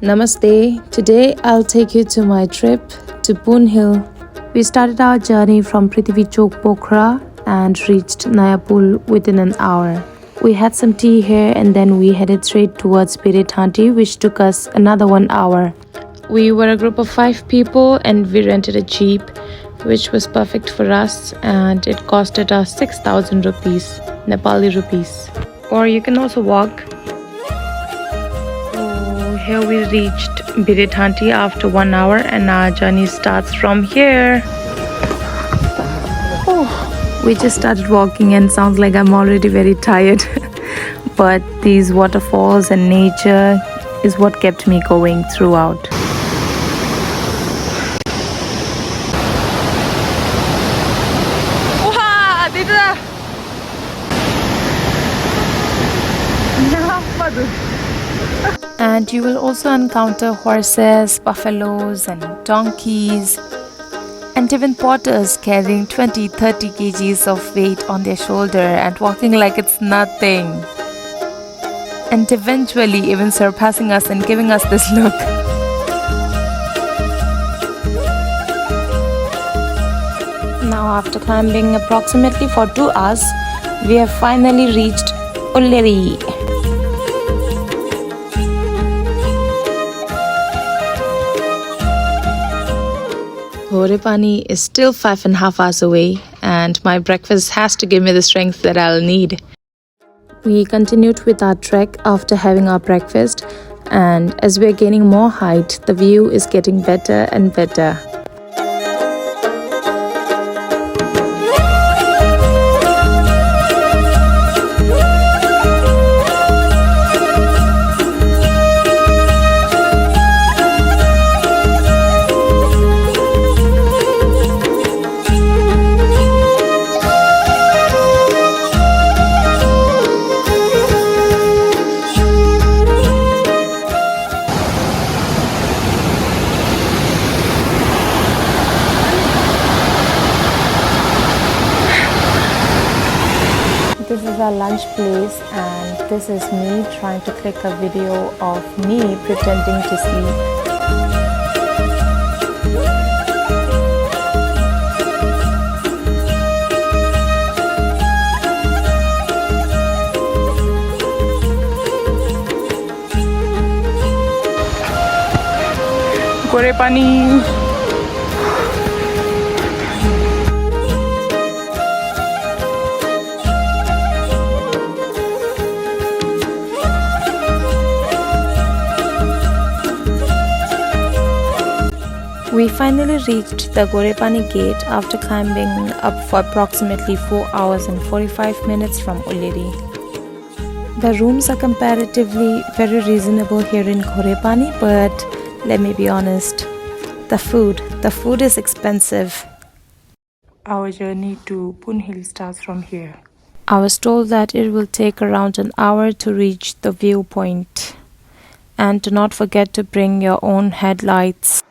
Namaste. Today I'll take you to my trip to Poon Hill. We started our journey from Prithvi Chowk, Pokhara and reached Nayapul within an hour. We had some tea here and then we headed straight towards Pirithanti, which took us another 1 hour. We were a group of 5 people and we rented a jeep, which was perfect for us, and it costed us 6,000 rupees, Nepali rupees. Or you can also walk. Here we reached Pirithanti after 1 hour and our journey starts from here. We just started walking and sounds like I'm already very tired. But these waterfalls and nature is what kept me going throughout. And you will also encounter horses, buffaloes and donkeys, and even porters carrying 20-30 kgs of weight on their shoulder and walking like it's nothing. And eventually even surpassing us and giving us this look. Now after climbing approximately for 2 hours, we have finally reached Ulleri. Ghorepani is still 5.5 hours away and my breakfast has to give me the strength that I'll need. We continued with our trek after having our breakfast, and as we're gaining more height, the view is getting better and better. This is our lunch place and this is me trying to click a video of me pretending to sleep. Ghorepani. We finally reached the Ghorepani gate after climbing up for approximately 4 hours and 45 minutes from Ulleri. The rooms are comparatively very reasonable here in Ghorepani, but let me be honest, the food is expensive. Our journey to Poon Hill starts from here. I was told that it will take around an hour to reach the viewpoint. And do not forget to bring your own headlights.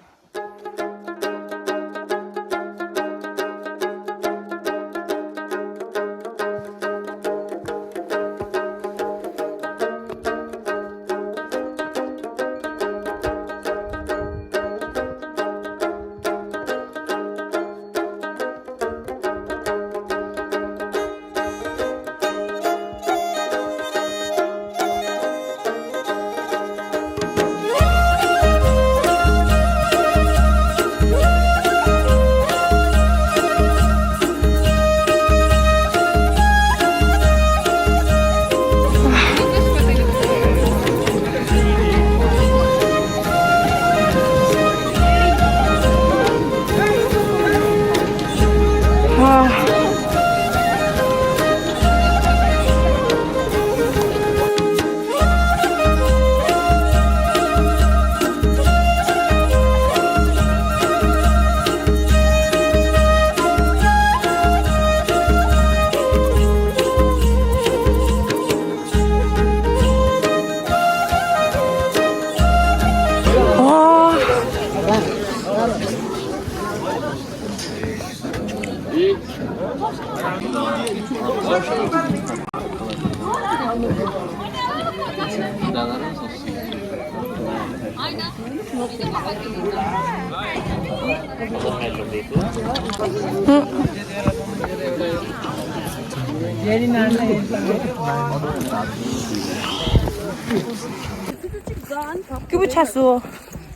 Kibu chasu,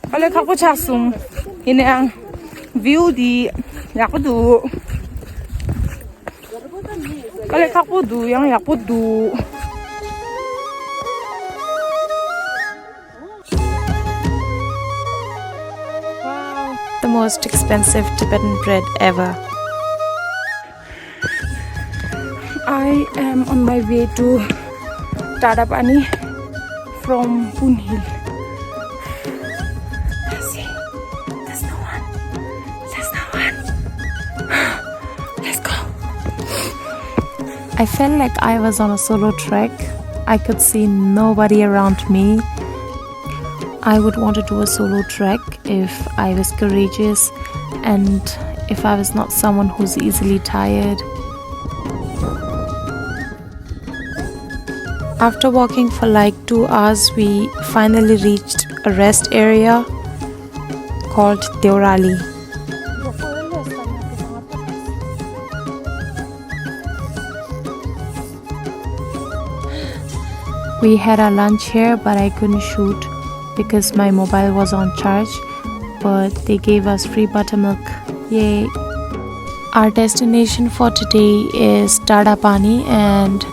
kale kaku chasum, ini ang view di yakudu. Kale kaku du yang yakudu. The most expensive Tibetan bread ever. I am on my way to Tadapani from Punhil. Let's see. There's no one. There's no one. Let's go. I felt like I was on a solo trek. I could see nobody around me. I would want to do a solo trek if I was courageous and if I was not someone who's easily tired. After walking for like 2 hours, we finally reached a rest area called Deorali. We had our lunch here, but I couldn't shoot because my mobile was on charge, but they gave us free buttermilk. Yay! Our destination for today is Tadapani, and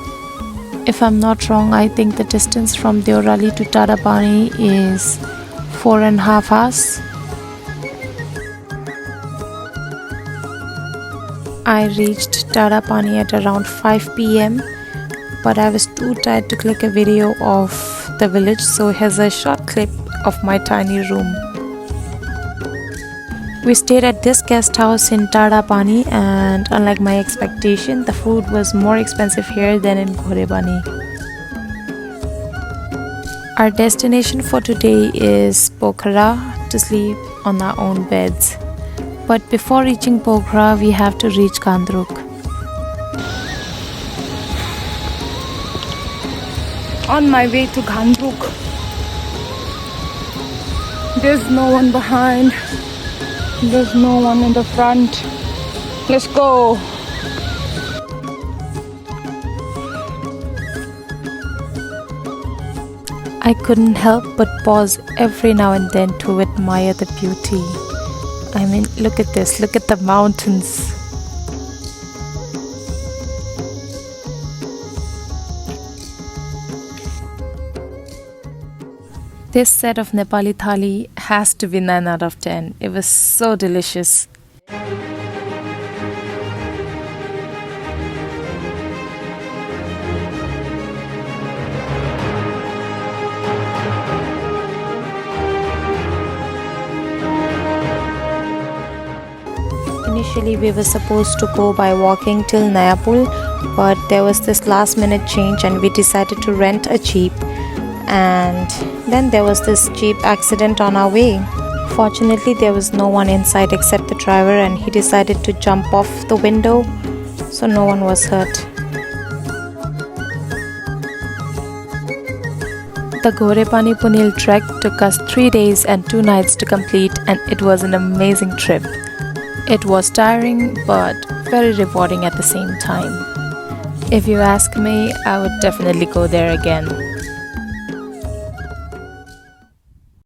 if I'm not wrong, I think the distance from Deorali to Tadapani is 4.5 hours. I reached Tadapani at around 5 p.m. but I was too tired to click a video of the village, so here's a short clip of my tiny room. We stayed at this guest house in Tadapani, and unlike my expectation, the food was more expensive here than in Gorebani. Our destination for today is Pokhara to sleep on our own beds. But before reaching Pokhara, we have to reach Gandruk. On my way to Gandruk. There's no one behind. There's no one in the front. Let's go. I couldn't help but pause every now and then to admire the beauty. I mean, look at this. Look at the mountains. This set of Nepali thali has to be 9 out of 10. It was so delicious. Initially, we were supposed to go by walking till Nayapul, but there was this last minute change and we decided to rent a jeep. And then there was this jeep accident on our way. Fortunately, there was no one inside except the driver, and he decided to jump off the window, so no one was hurt. The Gorepani Punhil trek took us 3 days and 2 nights to complete, and it was an amazing trip. It was tiring but very rewarding at the same time. If you ask me, I would definitely go there again.